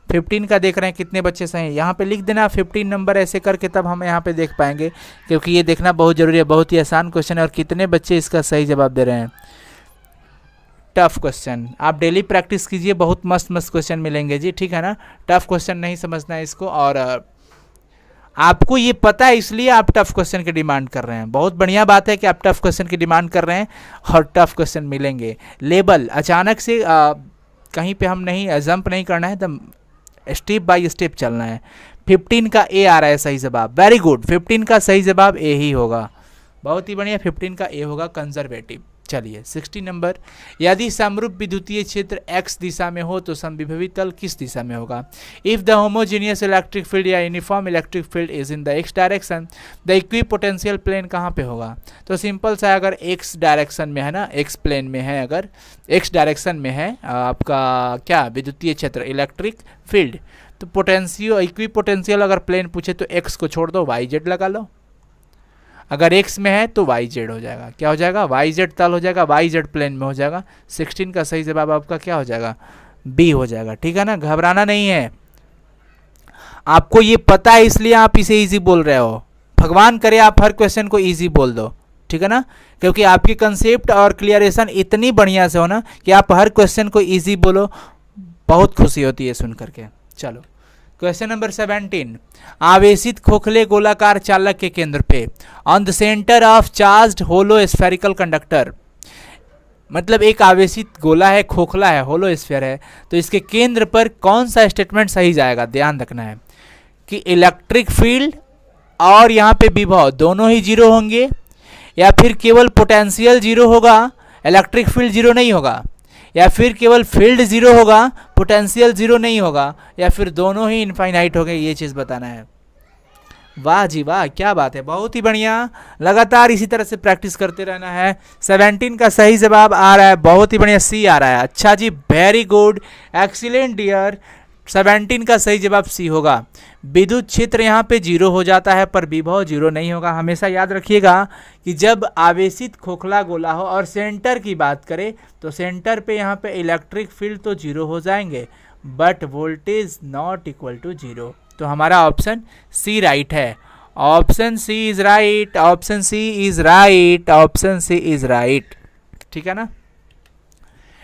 15 का देख रहे हैं कितने बच्चे सही हैं, यहाँ पे लिख देना 15 नंबर ऐसे करके, तब हम यहाँ पे देख पाएंगे, क्योंकि ये देखना बहुत ज़रूरी है, बहुत ही आसान क्वेश्चन है, और कितने बच्चे इसका सही जवाब दे रहे हैं। टफ क्वेश्चन, आप डेली प्रैक्टिस कीजिए, बहुत मस्त मस्त क्वेश्चन मिलेंगे जी, ठीक है ना। टफ क्वेश्चन नहीं समझना है इसको, और आपको ये पता है इसलिए आप टफ क्वेश्चन की डिमांड कर रहे हैं, बहुत बढ़िया बात है कि आप टफ क्वेश्चन की डिमांड कर रहे हैं, और टफ क्वेश्चन मिलेंगे। लेबल अचानक से कहीं पे हम नहीं जंप नहीं करना है, तो स्टेप बाय स्टेप चलना है। 15 का ए आ रहा है सही जवाब, वेरी गुड, 15 का सही जवाब ए ही होगा, बहुत ही बढ़िया, 15 का ए होगा कंजर्वेटिव। चलिए 16 नंबर, यदि समरूप विद्युतीय क्षेत्र x दिशा में हो तो समविभवी तल किस दिशा में होगा? If the homogeneous electric field या uniform electric field is in the x direction, the equipotential plane कहाँ पे होगा? तो सिंपल सा, अगर x डायरेक्शन में है ना, x प्लेन में है, अगर x डायरेक्शन में है आपका क्या विद्युतीय क्षेत्र इलेक्ट्रिक फील्ड, तो पोटेंशियल इक्विपोटेंशियल अगर प्लेन पूछे तो x को छोड़ दो, y z लगा लो, अगर x में है तो y z हो जाएगा, क्या हो जाएगा? y z तल हो जाएगा, y z प्लेन में हो जाएगा। 16 का सही जवाब आपका क्या हो जाएगा? बी हो जाएगा, ठीक है ना, घबराना नहीं है। आपको ये पता है इसलिए आप इसे इजी बोल रहे हो। भगवान करे आप हर क्वेश्चन को इजी बोल दो, ठीक है ना, क्योंकि आपकी कंसेप्ट और क्लियरेशन इतनी बढ़िया से हो ना कि आप हर क्वेश्चन को इजी बोलो, बहुत खुशी होती है सुन करके। चलो क्वेश्चन नंबर 17, आवेशित खोखले गोलाकार चालक के केंद्र पे on the centre of charged hollow spherical conductor, मतलब एक आवेशित गोला है, खोखला है, होलो स्फीयर है, तो इसके केंद्र पर कौन सा स्टेटमेंट सही जाएगा, ध्यान रखना है कि इलेक्ट्रिक फील्ड और यहाँ पे विभव दोनों ही जीरो होंगे, या फिर केवल पोटेंशियल जीरो होगा, इलेक्ट्रिक फील्ड जीरो नहीं होगा, या फिर केवल फील्ड जीरो होगा, पोटेंशियल जीरो नहीं होगा, या फिर दोनों ही इनफाइनाइट हो गए, ये चीज़ बताना है। वाह जी वाह, क्या बात है, बहुत ही बढ़िया, लगातार इसी तरह से प्रैक्टिस करते रहना है। 17 का सही जवाब आ रहा है, बहुत ही बढ़िया, सी आ रहा है। अच्छा जी, वेरी गुड, एक्सीलेंट डियर। 17 का सही जवाब सी होगा। विद्युत क्षेत्र यहाँ पे जीरो हो जाता है पर विभव जीरो नहीं होगा। हमेशा याद रखिएगा कि जब आवेशित खोखला गोला हो और सेंटर की बात करें तो सेंटर पे यहाँ पे इलेक्ट्रिक फील्ड तो जीरो हो जाएंगे, but voltage not equal to zero. तो हमारा ऑप्शन सी राइट है। Option C is right, option C is right, option C is right, ठीक है ना।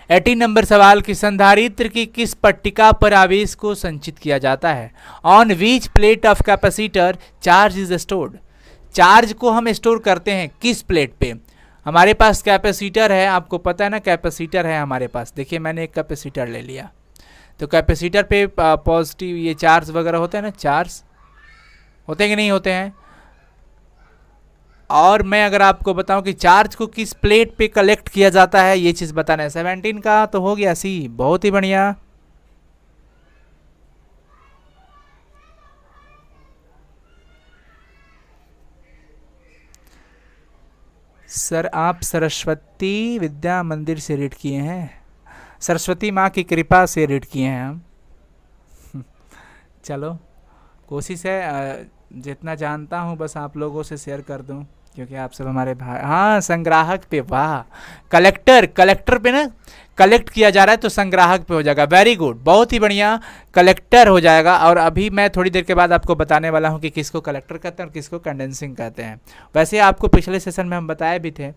18 नंबर सवाल की संधारित्र की किस पट्टिका पर आवेश को संचित किया जाता है? On which plate of capacitor charge is stored. Charge को हम स्टोर करते हैं किस प्लेट पे? हमारे पास कैपेसिटर है, आपको पता है ना, कैपेसिटर है हमारे पास। देखिए मैंने एक कैपेसिटर ले लिया, तो कैपेसिटर पे पॉजिटिव ये चार्ज वगैरह होते हैं ना, चार्ज होते हैं कि नहीं होते हैं। और मैं अगर आपको बताऊं कि चार्ज को किस प्लेट पे कलेक्ट किया जाता है, ये चीज़ बताना है। 17 का तो हो गया सी, बहुत ही बढ़िया। सर आप सरस्वती विद्या मंदिर से रीड किए हैं, सरस्वती माँ की कृपा से रीड किए हैं हम। चलो कोशिश है जितना जानता हूँ बस आप लोगों से शेयर कर दूँ, क्योंकि आप सब हमारे भाई। हाँ संग्राहक पे, वाह, कलेक्टर पे ना, कलेक्ट किया जा रहा है तो संग्राहक पे हो जाएगा। वेरी गुड, बहुत ही बढ़िया, कलेक्टर हो जाएगा। और अभी मैं थोड़ी देर के बाद आपको बताने वाला हूँ कि किसको कलेक्टर कहते हैं और किसको कंडेंसिंग कहते हैं। वैसे आपको पिछले सेशन में हम बताए भी थे।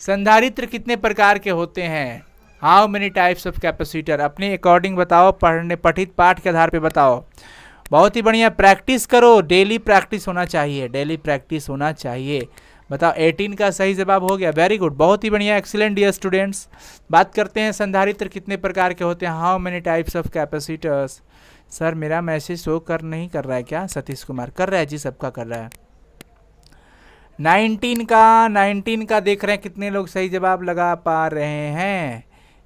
संधारित्र कितने प्रकार के होते हैं? How many types of capacitor? अपने अकॉर्डिंग बताओ, पठित पाठ के आधार पर बताओ। बहुत ही बढ़िया, प्रैक्टिस करो, डेली प्रैक्टिस होना चाहिए, डेली प्रैक्टिस होना चाहिए। बताओ 18 का सही जवाब हो गया। वेरी गुड, बहुत ही बढ़िया, एक्सीलेंट डियर स्टूडेंट्स। बात करते हैं संधारित्र कितने प्रकार के होते हैं, how many types of capacitors. Sir मेरा मैसेज शो नहीं कर रहा है क्या? सतीश कुमार कर रहा है जी, सबका कर रहा है। 19 का देख रहे हैं कितने लोग सही जवाब लगा पा रहे हैं।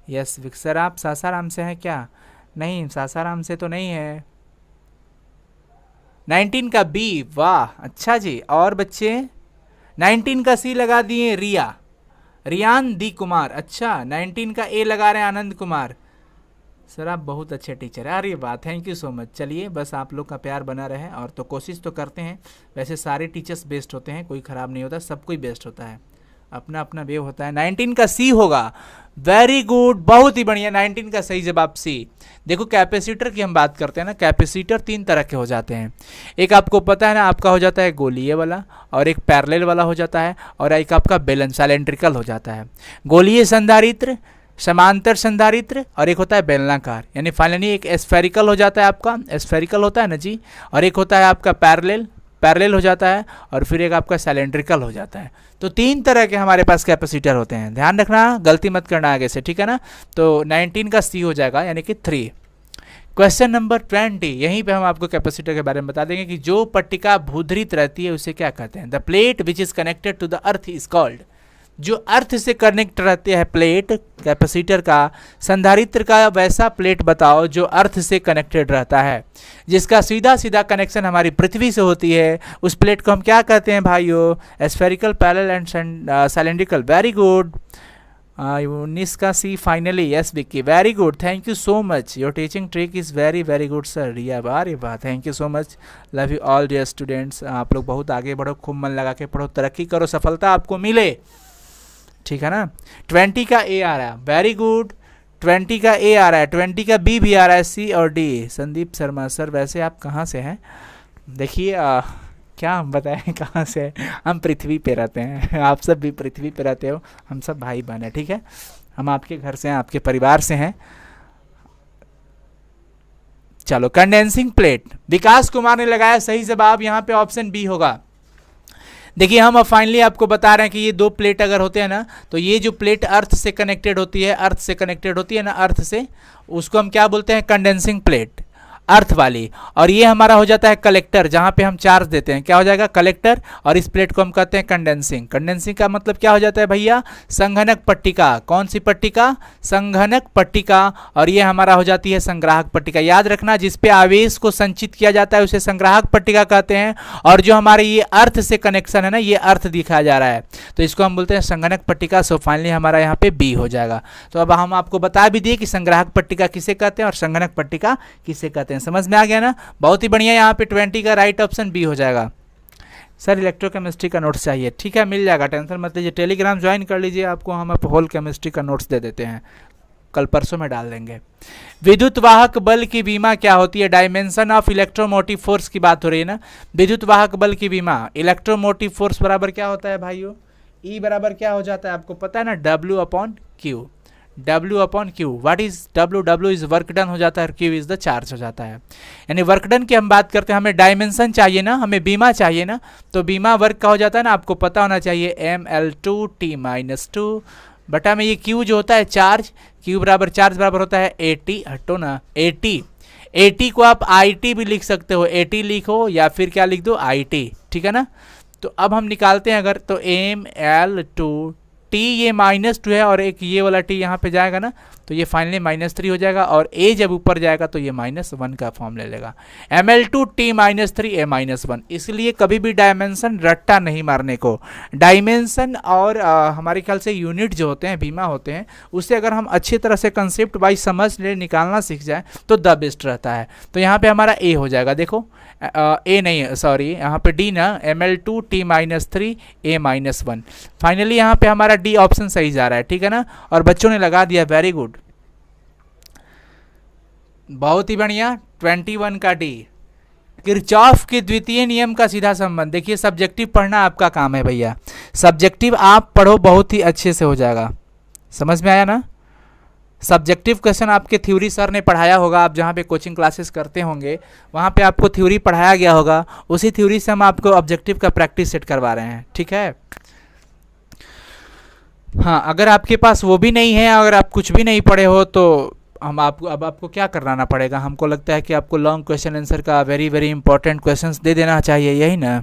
यस सर, आप सासाराम से हैं क्या? नहीं, सासाराम से तो नहीं है। 19 का बी, वाह अच्छा जी। और बच्चे 19 का सी लगा दिए रियान दी कुमार। अच्छा 19 का ए लगा रहे हैं आनंद कुमार। सर आप बहुत अच्छे टीचर हैं। अरे वाह, थैंक यू सो मच। चलिए बस आप लोग का प्यार बना रहे, और तो कोशिश तो करते हैं। वैसे सारे टीचर्स बेस्ट होते हैं, कोई ख़राब नहीं होता, सब कोई बेस्ट होता है, अपना अपना वे होता है। 19 का सी होगा। वेरी गुड, बहुत ही बढ़िया, 19 का सही जवाब सी। देखो कैपेसिटर की हम बात करते हैं ना, कैपेसिटर 3 तरह के हो जाते हैं। एक आपको पता है ना, आपका हो जाता है गोलीय वाला, और एक पैरेलल वाला हो जाता है, और एक आपका बैलेंस सिलेंड्रिकल हो जाता है। गोलीय संधारित्र, समांतर संधारित्र, और एक होता है बेलनाकार। यानी फाइनली एक स्फेरिकल हो जाता है, आपका स्फेरिकल होता है ना जी, और एक होता है आपका पैरेलल हो जाता है, और फिर एक आपका सिलेंड्रिकल हो जाता है। तो 3 तरह के हमारे पास कैपेसिटर होते हैं, ध्यान रखना, गलती मत करना आगे से, ठीक है ना। तो 19 का सी हो जाएगा, यानी कि 3। क्वेश्चन नंबर 20, यहीं पे हम आपको कैपेसिटर के बारे में बता देंगे कि जो पट्टिका भूधृत रहती है उसे क्या कहते हैं। The plate which is connected to the earth is called. जो अर्थ से कनेक्ट रहते हैं प्लेट कैपेसिटर का, संधारित्र का वैसा प्लेट बताओ जो अर्थ से कनेक्टेड रहता है, जिसका सीधा सीधा कनेक्शन हमारी पृथ्वी से होती है। उस प्लेट को हम क्या कहते हैं भाइयों? Spherical, parallel and cylindrical. Very good, 19 का C finally. Yes Vicky, very good, thank you so much, your teaching trick is very very good sir. Riya वाह, वाह, thank you so much, love you all dear students. आप लोग बहुत आगे बढ़ो, खूब मन लगा के पढ़ो, तरक्की करो, सफलता आपको मिले, ठीक है ना। 20 का ए आ रहा है। वेरी गुड, 20 का ए आ रहा है, 20 का बी भी आ रहा है, सी और डी। संदीप शर्मा सर वैसे आप कहाँ से हैं? देखिए क्या हम बताएं कहाँ से है? हम पृथ्वी पे रहते हैं आप सब भी पृथ्वी पे रहते हो, हम सब भाई बहन है, ठीक है। हम आपके घर से हैं, आपके परिवार से हैं। चलो, कंडेंसिंग प्लेट, विकास कुमार ने लगाया सही जवाब, यहाँ पे ऑप्शन बी होगा। देखिए हम अब फाइनली आपको बता रहे हैं कि ये दो प्लेट अगर होते हैं ना, तो ये जो प्लेट अर्थ से कनेक्टेड होती है, अर्थ से कनेक्टेड होती है ना, अर्थ से, उसको हम क्या बोलते हैं? कंडेंसिंग प्लेट, अर्थ वाली। और ये हमारा हो जाता है कलेक्टर, जहाँ पे हम चार्ज देते हैं, क्या हो जाएगा? कलेक्टर। और इस प्लेट को हम कहते हैं कंडेंसिंग। कंडेंसिंग का मतलब क्या हो जाता है भैया? संघनक पट्टिका। कौन सी पट्टिका? संघनक पट्टिका। और ये हमारा हो जाती है संग्राहक पट्टिका। याद रखना, जिसपे आवेश को संचित किया जाता है उसे संग्राहक पट्टिका कहते हैं। और जो हमारे ये अर्थ से कनेक्शन है ना, ये अर्थ दिखाया जा रहा है, तो इसको हम बोलते हैं संघनक पट्टिका। सो फाइनली हमारा यहाँ पे बी हो जाएगा। तो अब हम आपको बता भी दिए कि संग्राहक पट्टिका किसे कहते हैं और संघनक पट्टिका किसे कहते हैं। समझ में आ गया ना? बहुत ही बढ़िया। यहाँ पे 20 का राइट ऑप्शन बी हो जाएगा। सर इलेक्ट्रोकेमिस्ट्री का नोट्स चाहिए, ठीक है मिल जाएगा, टेंशन मत लीजिए। टेलीग्राम ज्वाइन कर लीजिए, आपको हम होल केमिस्ट्री का नोट्स दे देते हैं, कल परसों में डाल देंगे। विद्युत वाहक बल की बीमा क्या होती है? डायमेंशन ऑफ इलेक्ट्रोमोटिव फोर्स की बात हो रही है ना। विद्युत वाहक बल की बीमा, इलेक्ट्रोमोटिव फोर्स बराबर क्या होता है भाइयों? ई बराबर क्या हो जाता है आपको पता है ना? W/Q। W/Q। What is W? W is work done हो जाता है, Q इज द चार्ज हो जाता है। यानी वर्क डन की हम बात करते हैं, हमें डायमेंशन चाहिए ना, हमें बीमा चाहिए ना, तो बीमा वर्क का हो जाता है ना, आपको पता होना चाहिए, mL2T-2 बटा में ये Q जो होता है चार्ज, Q बराबर चार्ज बराबर होता है AT, हटो ना, AT को आप IT भी लिख सकते हो, AT लिखो या फिर क्या लिख दो, IT, ठीक है ना। तो अब हम निकालते हैं अगर, तो mL2 T, ये -2 है और एक ये वाला T यहाँ पे जाएगा ना, तो ये फाइनली -3 हो जाएगा। और A जब ऊपर जाएगा तो ये -1 का फॉर्म ले लेगा, mL2T-3 A-1। इसलिए कभी भी डायमेंशन रट्टा नहीं मारने को। डायमेंशन और हमारे ख्याल से यूनिट जो होते हैं, बीमा होते हैं, उससे अगर हम अच्छी तरह से कंसेप्ट वाइज समझ ले, निकालना सीख जाए तो द बेस्ट रहता है। तो यहाँ पे हमारा A हो जाएगा। देखो ए नहीं, सॉरी यहाँ पे डी ना, mL2T-3 A-1। फाइनली यहाँ पे हमारा डी ऑप्शन सही जा रहा है, ठीक है ना। और बच्चों ने लगा दिया, वेरी गुड, बहुत ही बढ़िया। 21 का डी, किरचॉफ के द्वितीय नियम का सीधा संबंध। देखिए सब्जेक्टिव पढ़ना आपका काम है भैया, सब्जेक्टिव आप पढ़ो, बहुत ही अच्छे से हो जाएगा। समझ में आया ना? सब्जेक्टिव क्वेश्चन आपके थ्योरी सर ने पढ़ाया होगा, आप जहाँ पे कोचिंग क्लासेस करते होंगे वहाँ पे आपको थ्योरी पढ़ाया गया होगा, उसी थ्योरी से हम आपको ऑब्जेक्टिव का प्रैक्टिस सेट करवा रहे हैं, ठीक है। हाँ, अगर आपके पास वो भी नहीं है, अगर आप कुछ भी नहीं पढ़े हो, तो हम आपको अब आपको क्या कराना पड़ेगा? हमको लगता है कि आपको लॉन्ग क्वेश्चन आंसर का वेरी वेरी इंपॉर्टेंट क्वेश्चंस दे देना चाहिए, यही ना।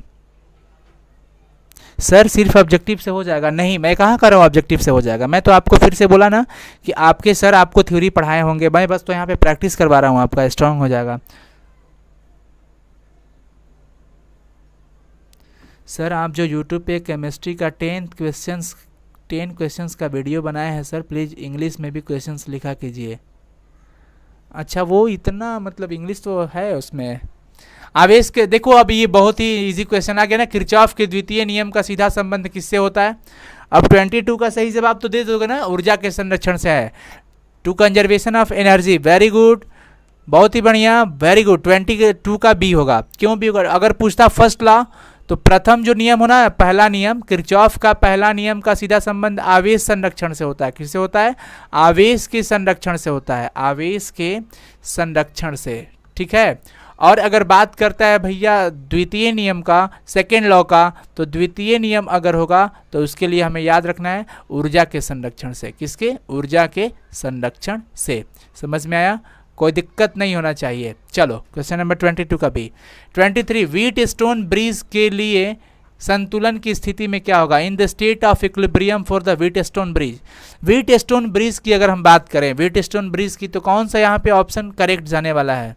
सर सिर्फ ऑब्जेक्टिव से हो जाएगा? नहीं, मैं कहाँ कर रहा हूँ ऑब्जेक्टिव से हो जाएगा। मैं तो आपको फिर से बोला ना कि आपके सर आपको थ्योरी पढ़ाए होंगे, मैं बस तो यहाँ पे प्रैक्टिस करवा रहा हूँ, आपका स्ट्रांग हो जाएगा। सर आप जो यूट्यूब पे केमिस्ट्री का 10 क्वेश्चंस का वीडियो बनाए हैं सर, प्लीज़ इंग्लिश में भी क्वेश्चंस लिखा कीजिए। अच्छा, वो इतना मतलब इंग्लिश तो है उसमें। आवेश के, देखो अब ये बहुत ही इजी क्वेश्चन आ गया ना, किरचॉफ के द्वितीय नियम का सीधा संबंध किससे होता है? अब 22 का सही जवाब तो दे दोगे ना, ऊर्जा के संरक्षण से है, to conservation of energy. Very good, बहुत ही बढ़िया, वेरी गुड। 22 का बी होगा। क्यों बी होगा? अगर पूछता फर्स्ट लॉ, तो प्रथम जो नियम होना है, पहला नियम, किरचॉफ का पहला नियम का सीधा संबंध आवेश संरक्षण से होता है। किससे होता है? आवेश के संरक्षण से होता है, आवेश के संरक्षण से, ठीक है। और अगर बात करता है भैया द्वितीय नियम का, सेकेंड लॉ का, तो द्वितीय नियम अगर होगा तो उसके लिए हमें याद रखना है ऊर्जा के संरक्षण से। किसके? ऊर्जा के संरक्षण से। समझ में आया? कोई दिक्कत नहीं होना चाहिए। चलो क्वेश्चन नंबर 22 का भी। 23, व्हीट स्टोन ब्रिज के लिए संतुलन की स्थिति में क्या होगा? In the state of equilibrium for the wheat stone bridge. Wheat stone bridge की अगर हम बात करें, व्हीट स्टोन ब्रिज की, तो कौन सा यहाँ पे ऑप्शन करेक्ट जाने वाला है?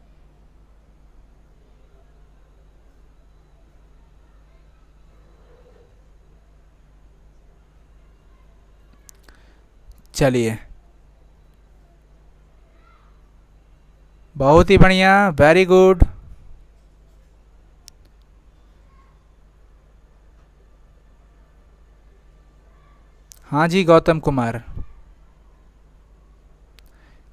चलिए, बहुत ही बढ़िया, वेरी गुड। हाँ जी गौतम कुमार,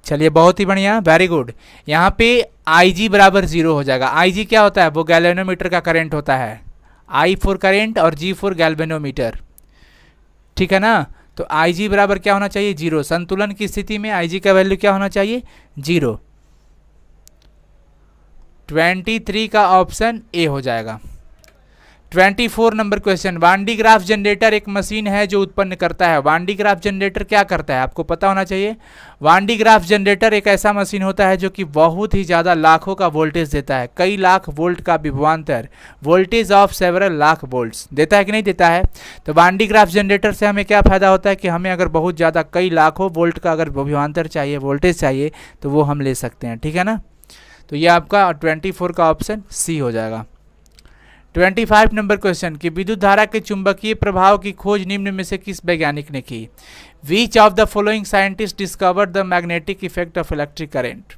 चलिए बहुत ही बढ़िया, वेरी गुड। यहाँ पे Ig बराबर 0 हो जाएगा। Ig क्या होता है? वो गैल्वेनोमीटर का करंट होता है। I फॉर करंट और G फॉर गैल्वेनोमीटर, ठीक है ना। तो Ig बराबर क्या होना चाहिए? 0। संतुलन की स्थिति में Ig का वैल्यू क्या होना चाहिए? 0। 23 का ऑप्शन ए हो जाएगा। 24 नंबर क्वेश्चन, वान डी ग्राफ जनरेटर एक मशीन है जो उत्पन्न करता है। वान डी ग्राफ जनरेटर क्या करता है? आपको पता होना चाहिए। वान डी ग्राफ जनरेटर एक ऐसा मशीन होता है जो कि बहुत ही ज़्यादा लाखों का वोल्टेज देता है, कई लाख वोल्ट का विभवांतर, voltage of several lakh volts देता है कि नहीं देता है। तो वान डी ग्राफ जनरेटर से हमें क्या फ़ायदा होता है कि हमें अगर बहुत ज़्यादा कई लाखों वोल्ट का अगर विभवांतर चाहिए, वोल्टेज चाहिए, तो वो हम ले सकते हैं, ठीक है ना। तो ये आपका 24 का ऑप्शन सी हो जाएगा। 25 नंबर क्वेश्चन कि विद्युत धारा के चुंबकीय प्रभाव की खोज निम्न में से किस वैज्ञानिक ने की? Which of the following scientist discovered the magnetic effect of electric current?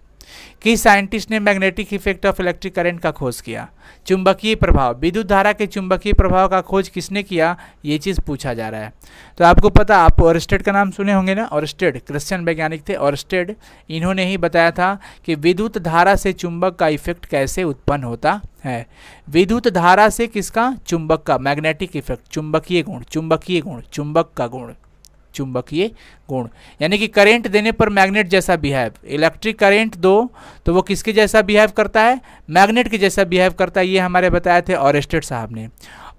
किस साइंटिस्ट ने magnetic effect of electric current का खोज किया? चुंबकीय प्रभाव, विद्युत धारा के चुंबकीय प्रभाव का खोज किसने किया? ये चीज़ पूछा जा रहा है। तो आपको पता, आप ओरस्टेड का नाम सुने होंगे ना। ओरस्टेड क्रिश्चियन वैज्ञानिक थे। ओरस्टेड इन्होंने ही बताया था कि विद्युत धारा से चुंबक का इफेक्ट कैसे उत्पन्न होता है। विद्युत धारा से किसका? चुंबक का, मैग्नेटिक इफेक्ट, चुंबकीय गुण, चुंबकीय गुण, चुंबक का गुण, चुंबकीय गुण, यानी कि करंट देने पर मैग्नेट जैसा बिहेव। इलेक्ट्रिक करंट दो तो वो किसके जैसा बिहेव करता है? मैग्नेट के जैसा बिहेव करता है। ये हमारे बताए थे ओरस्टेड साहब ने।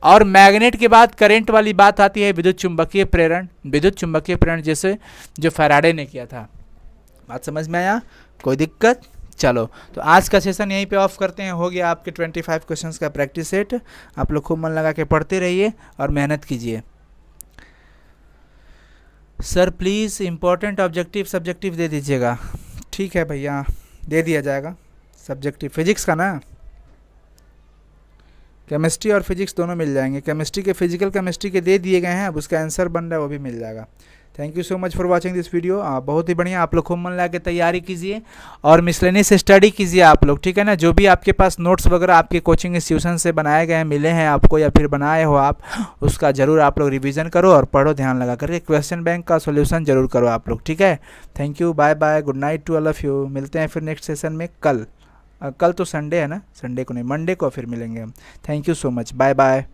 और मैग्नेट के बाद करंट वाली बात आती है विद्युत चुंबकीय प्रेरण। विद्युत चुंबकीय प्रेरण जैसे जो फैराडे ने किया था। बात समझ में आया? कोई दिक्कत? चलो, तो आज का सेशन यहीं पे ऑफ करते हैं। हो गया आपके 25 क्वेश्चंस का प्रैक्टिस सेट। आप लोग खूब मन लगा के पढ़ते रहिए और मेहनत कीजिए। Sir please important objective subjective दे दीजिएगा। ठीक है भैया, दे दिया जाएगा। सब्जेक्टिव फिजिक्स का ना, केमिस्ट्री और फिजिक्स दोनों मिल जाएंगे। केमिस्ट्री के, फिजिकल केमिस्ट्री के दे दिए गए हैं, अब उसका आंसर बन रहा है, वो भी मिल जाएगा। Thank you so much for watching this video. बहुत ही बढ़िया, आप लोग खूब मन लगा के तैयारी कीजिए और मिसलेनियस स्टडी कीजिए आप लोग, ठीक है ना। जो भी आपके पास नोट्स वगैरह आपके कोचिंग इंस्टीट्यूशन से बनाए गए हैं, मिले हैं आपको या फिर बनाए हो आप, उसका ज़रूर आप लोग रिवीजन करो और पढ़ो ध्यान लगा करके। क्वेश्चन बैंक का सोल्यूशन जरूर करो आप लोग, ठीक है। Thank you, bye bye, good night to all of you. मिलते हैं फिर नेक्स्ट सेशन में कल। कल तो संडे है ना, संडे को नहीं, मंडे को फिर मिलेंगे हम। Thank you so much, bye bye.